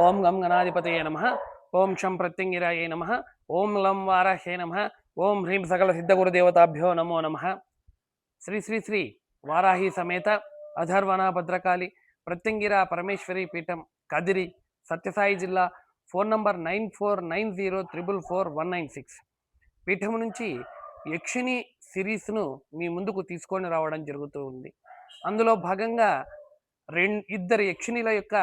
ఓం గం గణాధిపతయే నమః. ఓం శం ప్రత్యంగిరాయే నమః. ఓం లం వారాహ్యే నమః. ఓం హ్రీం సకల సిద్ధ గురుదేవతాభ్యో నమో నమః. శ్రీ శ్రీ శ్రీ వారాహి సమేత అధర్వణ భద్రకాళి ప్రత్యంగిర పరమేశ్వరి పీఠం కదిరి సత్యసాయి జిల్లా. Phone number 9490444196. పీఠం నుంచి యక్షిణి సిరీస్ను మీ ముందుకు తీసుకొని రావడం జరుగుతూ ఉంది. అందులో భాగంగా ఇద్దరు యక్షిణిల యొక్క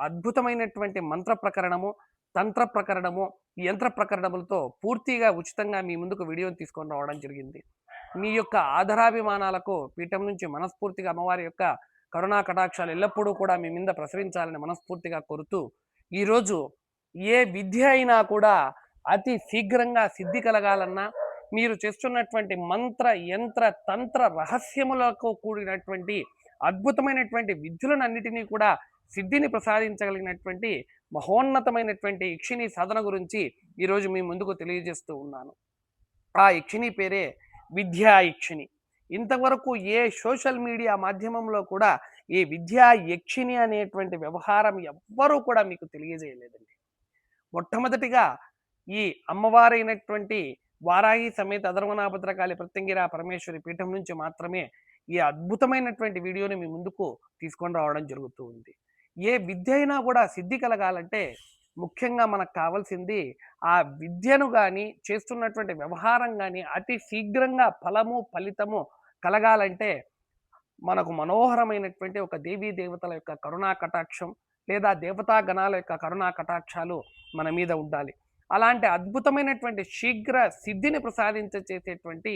అద్భుతమైనటువంటి మంత్ర ప్రకరణము, తంత్ర ప్రకరణము, యంత్ర ప్రకరణములతో పూర్తిగా ఉచితంగా మీ ముందుకు వీడియోని తీసుకొని రావడం జరిగింది. మీ యొక్క ఆదరాభిమానాలకు పీఠం నుంచి మనస్ఫూర్తిగా అమ్మవారి యొక్క కరుణా కటాక్షాలు ఎల్లప్పుడూ కూడా మీ మీద ప్రసరించాలని మనస్ఫూర్తిగా కోరుతూ, ఈరోజు ఏ విద్య అయినా కూడా అతి శీఘ్రంగా సిద్ధి కలగాలన్నా, మీరు చేస్తున్నటువంటి మంత్ర యంత్ర తంత్ర రహస్యములకు కూడినటువంటి అద్భుతమైనటువంటి విద్యులను అన్నిటినీ కూడా సిద్ధిని ప్రసాదించగలిగినటువంటి మహోన్నతమైనటువంటి యక్షిణి సాధన గురించి ఈరోజు మీ ముందుకు తెలియజేస్తూ ఉన్నాను. ఆ యక్షిణి పేరే విద్యా యక్షిణి. ఇంతవరకు ఏ సోషల్ మీడియా మాధ్యమంలో కూడా ఈ విద్యా యక్షిణి అనేటువంటి వ్యవహారం ఎవ్వరూ కూడా మీకు తెలియజేయలేదండి. మొట్టమొదటిగా ఈ అమ్మవారైనటువంటి వారాహి సమేత అధర్వణాభద్రకాళి ప్రత్యంగిర పరమేశ్వరి పీఠం నుంచి మాత్రమే ఈ అద్భుతమైనటువంటి వీడియోని మీ ముందుకు తీసుకొని రావడం జరుగుతూ ఉంది. ఏ విద్య అయినా కూడా సిద్ధి కలగాలంటే ముఖ్యంగా మనకు కావాల్సింది ఆ విద్యను కానీ చేస్తున్నటువంటి వ్యవహారం కానీ అతి శీఘ్రంగా ఫలము ఫలితము కలగాలంటే మనకు మనోహరమైనటువంటి ఒక దేవీ దేవతల యొక్క కరుణా కటాక్షం లేదా దేవతా గణాల యొక్క కరుణా కటాక్షాలు మన మీద ఉండాలి. అలాంటి అద్భుతమైనటువంటి శీఘ్ర సిద్ధిని చేసేటువంటి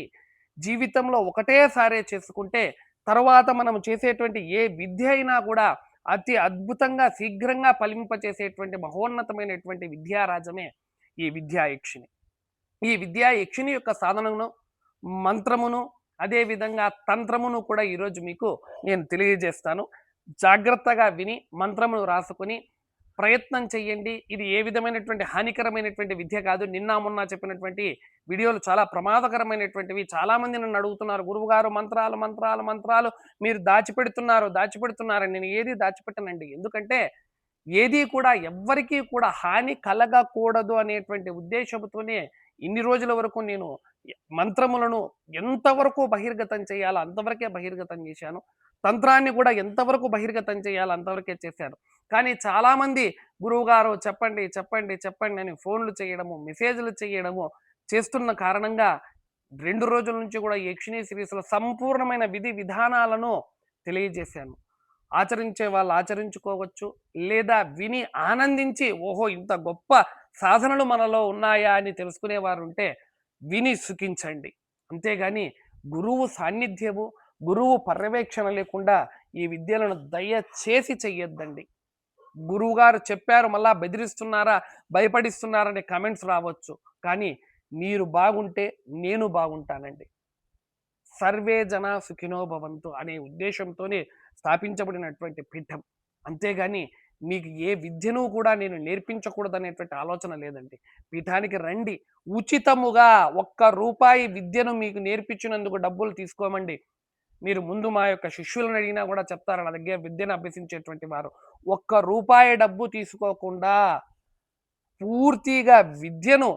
జీవితంలో ఒకటేసారే చేసుకుంటే తర్వాత మనం చేసేటువంటి ఏ విద్య అయినా కూడా అతి అద్భుతంగా శీఘ్రంగా ఫలింపచేసేటువంటి మహోన్నతమైనటువంటి విద్యారాజమే ఈ విద్యా యక్షిణి. ఈ విద్యా యక్షిణి యొక్క సాధనను, మంత్రమును, అదేవిధంగా తంత్రమును కూడా ఈరోజు మీకు నేను తెలియజేస్తాను. జాగ్రత్తగా విని మంత్రమును రాసుకొని ప్రయత్నం చెయ్యండి. ఇది ఏ విధమైనటువంటి హానికరమైనటువంటి విద్య కాదు. నిన్న మొన్న చెప్పినటువంటి వీడియోలు చాలా ప్రమాదకరమైనటువంటివి. చాలామంది నన్ను అడుగుతున్నారు, గురువుగారు మంత్రాలు మంత్రాలు మంత్రాలు మీరు దాచిపెడుతున్నారని. నేను ఏది దాచిపెట్టనండి. ఎందుకంటే ఏది కూడా ఎవ్వరికీ కూడా హాని కలగకూడదు అనేటువంటి ఉద్దేశంతోనే ఇన్ని రోజుల వరకు నేను మంత్రములను ఎంతవరకు బహిర్గతం చేయాలో అంతవరకే బహిర్గతం చేశాను. తంత్రాన్ని కూడా ఎంతవరకు బహిర్గతం చేయాలో అంతవరకే చేశాను. కానీ చాలామంది గురువుగారు చెప్పండి చెప్పండి చెప్పండి అని ఫోన్లు చేయడము, మెసేజ్లు చేయడము చేస్తున్న కారణంగా 2 రోజుల నుంచి కూడా యక్షిణి సిరీస్లో సంపూర్ణమైన విధి విధానాలను తెలియజేశాను. ఆచరించే వాళ్ళు ఆచరించుకోవచ్చు, లేదా విని ఆనందించి ఓహో ఇంత గొప్ప సాధనలు మనలో ఉన్నాయా అని తెలుసుకునేవారు ఉంటే విని సుఖించండి. అంతేగాని గురువు సాన్నిధ్యము, గురువు పర్యవేక్షణ లేకుండా ఈ విద్యలను దయచేసి చెయ్యొద్దండి. గురువుగారు చెప్పారు మళ్ళా బెదిరిస్తున్నారా, భయపడిస్తున్నారనే కామెంట్స్ రావచ్చు. కానీ మీరు బాగుంటే నేను బాగుంటానండి. సర్వే జన సుఖినో భవంతు అనే ఉద్దేశంతోనే స్థాపించబడినటువంటి పీఠం. అంతేగాని మీకు ఏ విద్యను కూడా నేను నేర్పించకూడదనేటువంటి ఆలోచన లేదండి. పీఠానికి రండి, ఉచితముగా ₹1 విద్యను మీకు నేర్పించినందుకు డబ్బులు తీసుకోమండి. మీరు ముందు మా యొక్క శిష్యులను అడిగినా కూడా చెప్తారు, నా దగ్గర విద్యను అభ్యసించేటువంటి వారు ₹1 డబ్బు తీసుకోకుండా పూర్తిగా విద్యను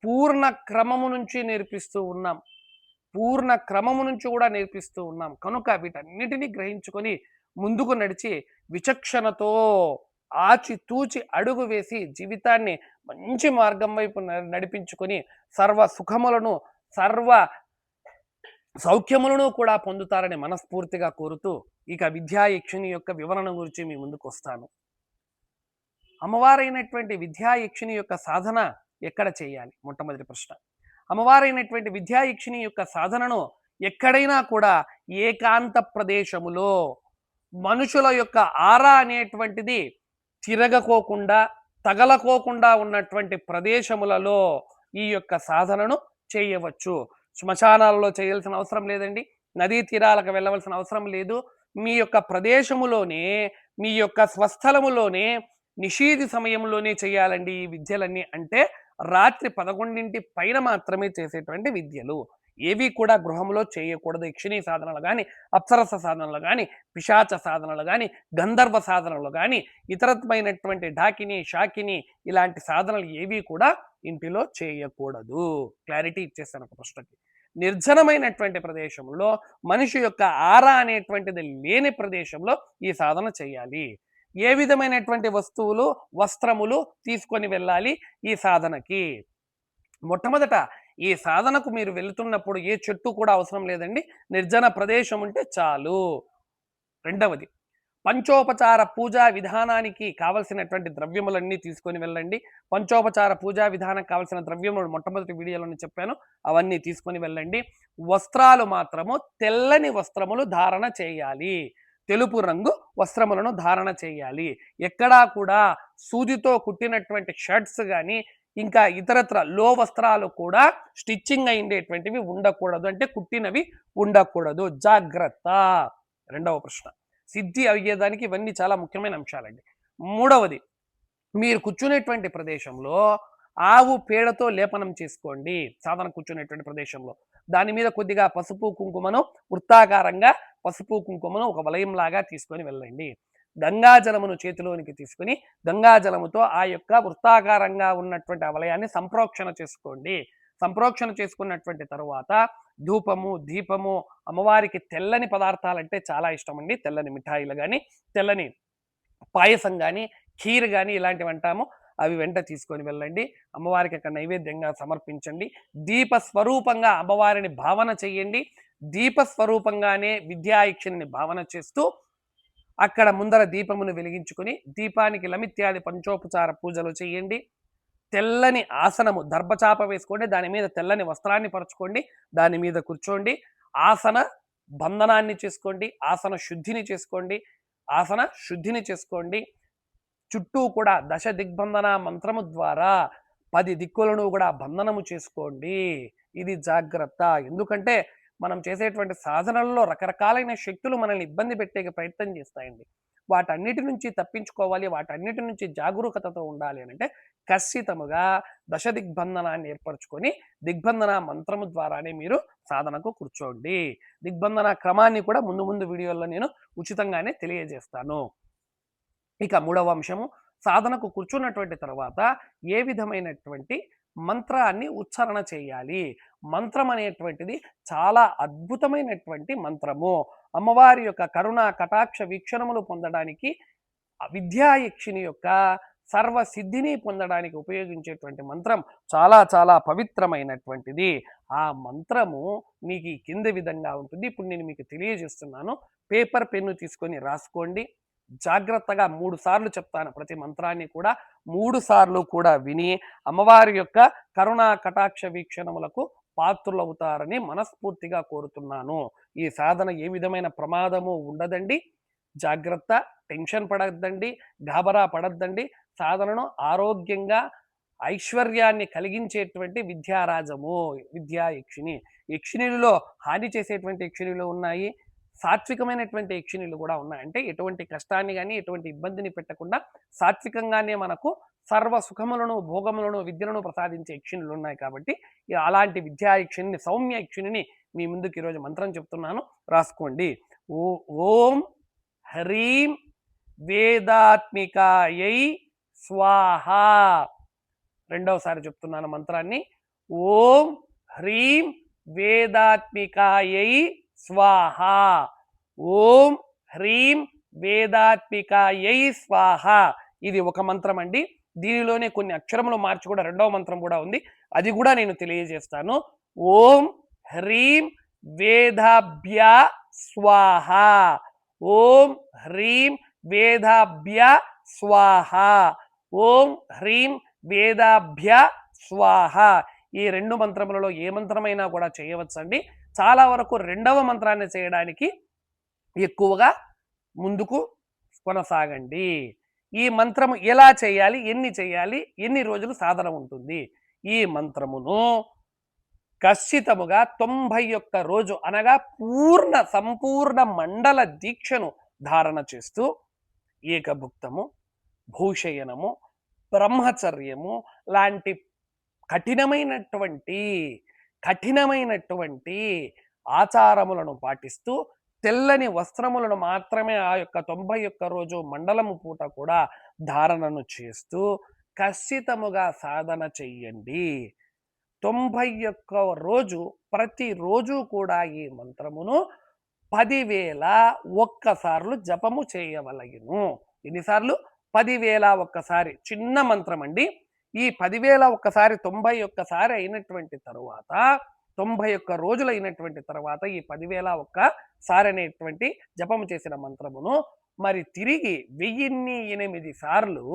పూర్ణ క్రమము నుంచి నేర్పిస్తూ ఉన్నాం. పూర్ణ క్రమము నుంచి కూడా నేర్పిస్తూ ఉన్నాం. కనుక వీటన్నిటినీ గ్రహించుకొని ముందుకు నడిచి విచక్షణతో ఆచితూచి అడుగు వేసి జీవితాన్ని మంచి మార్గం వైపు నడిపించుకొని సర్వ సుఖములను, సర్వ సౌఖ్యములను కూడా పొందుతారని మనస్ఫూర్తిగా కోరుతూ ఇక విద్యా యక్షిణి యొక్క వివరణ గురించి మీ ముందుకు వస్తాను. అమ్మవారైనటువంటి విద్యా యక్షిణి యొక్క సాధన ఎక్కడ చేయాలి? మొట్టమొదటి ప్రశ్న. అమ్మవారైనటువంటి విద్యా యక్షిణి యొక్క సాధనను ఎక్కడైనా కూడా ఏకాంత ప్రదేశములో మనుషుల యొక్క ఆరా అనేటువంటిది తిరగకోకుండా, తగలకోకుండా ఉన్నటువంటి ప్రదేశములలో ఈ యొక్క సాధనను చేయవచ్చు. శ్మశానాలలో చేయాల్సిన అవసరం లేదండి. నదీ తీరాలకు వెళ్ళవలసిన అవసరం లేదు. మీ యొక్క ప్రదేశములోనే, మీ యొక్క స్వస్థలములోనే నిషీధి సమయంలోనే చేయాలండి ఈ విద్యలన్నీ. అంటే రాత్రి 11 పైన మాత్రమే చేసేటువంటి విద్యలు. ఏవి కూడా గృహంలో చేయకూడదు. యక్షిణీ సాధనలు కానీ, అప్సరస సాధనలు కానీ, పిశాచ సాధనలు కానీ, గంధర్వ సాధనలు కానీ, ఇతరమైనటువంటి ఢాకిని షాకిని ఇలాంటి సాధనలు ఏవి కూడా ఇంటిలో చేయకూడదు. క్లారిటీ ఇచ్చేస్తాను ఒక ప్రశ్నకి. నిర్జనమైనటువంటి ప్రదేశంలో మనిషి యొక్క ఆరా అనేటువంటిది లేని ప్రదేశంలో ఈ సాధన చేయాలి. ఏ విధమైనటువంటి వస్తువులు వస్త్రములు తీసుకొని వెళ్ళాలి ఈ సాధనకి? మొట్టమొదట ఈ సాధనకు మీరు వెళుతున్నప్పుడు ఏ చెట్టు కూడా అవసరం లేదండి, నిర్జన ప్రదేశం ఉంటే చాలు. రెండవది, పంచోపచార పూజా విధానానికి కావలసినటువంటి ద్రవ్యములన్నీ తీసుకొని వెళ్ళండి. పంచోపచార పూజా విధానం కావలసిన ద్రవ్యములు మొట్టమొదటి వీడియోలోనే చెప్పాను, అవన్నీ తీసుకొని వెళ్ళండి. వస్త్రాలు మాత్రము తెల్లని వస్త్రములు ధారణ చేయాలి. తెలుపు రంగు వస్త్రములను ధారణ చేయాలి. ఎక్కడా కూడా సూదితో కుట్టినటువంటి షర్ట్స్ కానీ ఇంకా ఇతరత్ర లో వస్త్రాలు కూడా స్టిచ్చింగ్ అయిండేటువంటివి ఉండకూడదు, అంటే కుట్టినవి ఉండకూడదు. జాగ్రత్త. రెండవ ప్రశ్న. సిద్ధి అయ్యేదానికి ఇవన్నీ చాలా ముఖ్యమైన అంశాలండి. మూడవది, మీరు కూర్చునేటువంటి ప్రదేశంలో ఆవు పేడతో లేపనం చేసుకోండి. సాధన కూర్చునేటువంటి ప్రదేశంలో దాని మీద కొద్దిగా పసుపు కుంకుమను వృత్తాకారంగా పసుపు కుంకుమను ఒక వలయంలాగా తీసుకొని వెళ్ళండి. గంగాజలమును చేతిలోనికి తీసుకుని గంగాజలముతో ఆ యొక్క వృత్తాకారంగా ఉన్నటువంటి ఆ వలయాన్ని సంప్రోక్షణ చేసుకోండి. సంప్రోక్షణ చేసుకున్నటువంటి తరువాత ధూపము దీపము, అమ్మవారికి తెల్లని పదార్థాలంటే చాలా ఇష్టం అండి. తెల్లని మిఠాయిలు కానీ, తెల్లని పాయసం కానీ, ఖీర్ కానీ ఇలాంటివి అంటాము, అవి వెంట తీసుకొని వెళ్ళండి. అమ్మవారికి అక్కడ నైవేద్యంగా సమర్పించండి. దీప స్వరూపంగా అమ్మవారిని భావన చేయండి. దీప స్వరూపంగానే విద్యాయక్షిని భావన చేస్తూ అక్కడ ముందర దీపమును వెలిగించుకొని దీపానికి లమిత్యాది పంచోపచార పూజలు చేయండి. తెల్లని ఆసనము దర్భచాప వేసుకోండి, దాని మీద తెల్లని వస్త్రాన్ని పరచుకోండి, దాని మీద కూర్చోండి. ఆసన బంధనాన్ని చేసుకోండి, ఆసన శుద్ధిని చేసుకోండి, ఆసన శుద్ధిని చేసుకోండి. చుట్టూ కూడా దశ దిగ్బంధన మంత్రము ద్వారా 10 దిక్కులను కూడా బంధనము చేసుకోండి. ఇది జాగ్రత్త. ఎందుకంటే మనం చేసేటువంటి సాధనల్లో రకరకాలైన శక్తులు మనల్ని ఇబ్బంది పెట్టే ప్రయత్నం చేస్తాయండి. వాటన్నిటి నుంచి తప్పించుకోవాలి, వాటన్నిటి నుంచి జాగరూకతతో ఉండాలి అని అంటే ఖచ్చితముగా దశ దిగ్బంధనాన్ని ఏర్పరచుకొని దిగ్బంధన మంత్రము ద్వారానే మీరు సాధనకు కూర్చోండి. దిగ్బంధన క్రమాన్ని కూడా ముందు ముందు వీడియోల్లో నేను ఉచితంగానే తెలియజేస్తాను. ఇక మూడవ అంశము, సాధనకు కూర్చున్నటువంటి తర్వాత ఏ విధమైనటువంటి మంత్రాన్ని ఉచ్చారణ చేయాలి. మంత్రం అనేటువంటిది చాలా అద్భుతమైనటువంటి మంత్రము. అమ్మవారి యొక్క కరుణా కటాక్ష వీక్షణములు పొందడానికి, విద్యాయక్షిని యొక్క సర్వసిద్ధిని పొందడానికి ఉపయోగించేటువంటి మంత్రం చాలా చాలా పవిత్రమైనటువంటిది. ఆ మంత్రము మీకు ఈ కింది విధంగా ఉంటుంది. ఇప్పుడు నేను మీకు తెలియజేస్తున్నాను. పేపర్ పెన్ను తీసుకొని రాసుకోండి. జాగ్రత్తగా 3 సార్లు చెప్తాను. ప్రతి మంత్రాన్ని కూడా 3 సార్లు కూడా విని అమ్మవారి యొక్క కరుణా కటాక్ష వీక్షణములకు పాత్రులవుతారని మనస్ఫూర్తిగా కోరుతున్నాను. ఈ సాధన ఏ విధమైన ప్రమాదము ఉండదండి. జాగ్రత్త. టెన్షన్ పడద్దండి, గాబరా పడద్దండి. సాధనను ఆరోగ్యంగా ఐశ్వర్యాన్ని కలిగించేటువంటి విద్యారాజము విద్యా యక్షిణి. యక్షిణులలో హాని చేసేటువంటి యక్షిణులు ఉన్నాయి, సాత్వికమైనటువంటి యక్షిణులు కూడా ఉన్నాయి. అంటే ఎటువంటి కష్టాన్ని కానీ ఎటువంటి ఇబ్బందిని పెట్టకుండా సాత్వికంగానే మనకు సర్వ సుఖములను భోగములను విద్యలను ప్రసాదించే యక్షిణులు ఉన్నాయి. కాబట్టి అలాంటి విద్యా యక్షిణిని, సౌమ్య యక్షిణిని మీ ముందుకు ఈరోజు మంత్రం చెప్తున్నాను, రాసుకోండి. ఓం హ్రీం వేదాత్మికాయై స్వాహ. రెండవసారి చెప్తున్నాను మంత్రాన్ని. ఓం హ్రీం వేదాత్మికాయై స్వాహ. ఓం హ్రీం వేదాత్మికాయై స్వాహ. ఇది ఒక మంత్రం అండి. దీనిలోనే కొన్ని అక్షరములు మార్చి కూడా రెండవ మంత్రం కూడా ఉంది, అది కూడా నేను తెలియజేస్తాను. ఓం హ్రీం వేదాభ్య స్వాహ. ఓం హ్రీం వేదాభ్య స్వాహ. ఓం హ్రీం వేదాభ్య స్వాహ. ఈ 2 మంత్రములలో ఏ మంత్రమైనా కూడా చేయవచ్చండి. చాలా వరకు రెండవ మంత్రాన్ని చేయడానికి ఎక్కువగా ముందుకు కొనసాగండి. ఈ మంత్రము ఎలా చేయాలి, ఎన్ని చేయాలి, ఎన్ని రోజులు సాధన ఉంటుంది? ఈ మంత్రమును ఖచ్చితముగా 91 రోజు అనగా సంపూర్ణ మండల దీక్షను ధారణ చేస్తూ ఏకభుక్తము, భూషయనము, బ్రహ్మచర్యము లాంటి కఠినమైనటువంటి కఠినమైనటువంటి ఆచారములను పాటిస్తూ తెల్లని వస్త్రములను మాత్రమే ఆ యొక్క 91 రోజు మండలము పూట కూడా ధారణను చేస్తూ ఖచ్చితముగా సాధన చెయ్యండి. 91 రోజు ప్రతిరోజు కూడా ఈ మంత్రమును 10,000 సార్లు జపము చేయవలయును. ఎన్నిసార్లు? 10,000 సారి. చిన్న మంత్రం అండి. ఈ 10,000 సారి 91 సారి అయినటువంటి తరువాత 91 రోజులు అయినటువంటి తర్వాత ఈ 10,000 సారి అనేటువంటి జపము చేసిన మంత్రమును మరి తిరిగి 1008 సార్లు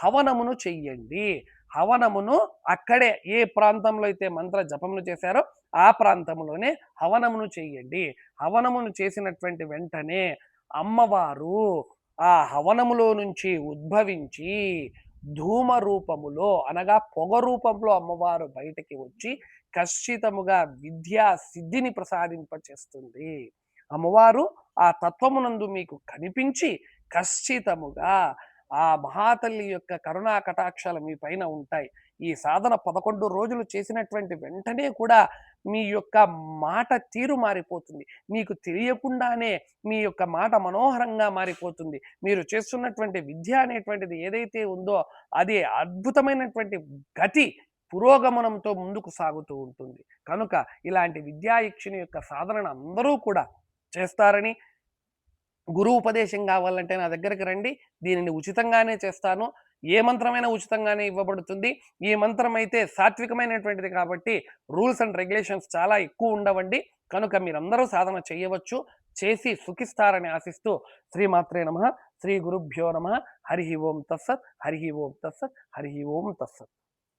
హవనమును చెయ్యండి. హవనమును అక్కడే ఏ ప్రాంతంలో అయితే మంత్ర జపములు చేశారో ఆ ప్రాంతంలోనే హవనమును చెయ్యండి. హవనమును చేసినటువంటి వెంటనే అమ్మవారు ఆ హవనములో నుంచి ఉద్భవించి ధూమ రూపములో అనగా పొగ రూపంలో అమ్మవారు బయటికి వచ్చి ఖచ్చితముగా విద్యా సిద్ధిని ప్రసాదింపచేస్తుంది. అమ్మవారు ఆ తత్వమునందు మీకు కనిపించి ఖచ్చితముగా ఆ మహాతల్లి యొక్క కరుణా కటాక్షాలు మీ పైన ఉంటాయి. ఈ సాధన 11 రోజులు చేసినటువంటి వెంటనే కూడా మీ యొక్క మాట తీరు మారిపోతుంది. మీకు తెలియకుండానే మీ యొక్క మాట మనోహరంగా మారిపోతుంది. మీరు చేస్తున్నటువంటి విద్య అనేటువంటిది ఏదైతే ఉందో అది అద్భుతమైనటువంటి గతి పురోగమనంతో ముందుకు సాగుతూ ఉంటుంది. కనుక ఇలాంటి విద్యాయక్షిణి యొక్క సాధనను అందరూ కూడా చేస్తారని, గురువు ఉపదేశం కావాలంటే నా దగ్గరికి రండి. దీనిని ఉచితంగానే చేస్తాను. ఏ మంత్రమైనా ఉచితంగానే ఇవ్వబడుతుంది. ఈ మంత్రం అయితే సాత్వికమైనటువంటిది కాబట్టి రూల్స్ అండ్ రెగ్యులేషన్స్ చాలా ఎక్కువ ఉండవండి. కనుక మీరందరూ సాధన చేయవచ్చు. చేసి సుఖిస్తారని ఆశిస్తూ శ్రీమాత్రే నమః. శ్రీ గురుభ్యో నమః. హరి ఓం తత్సత్. హరి ఓం తత్సత్. హరి ఓం తత్సత్.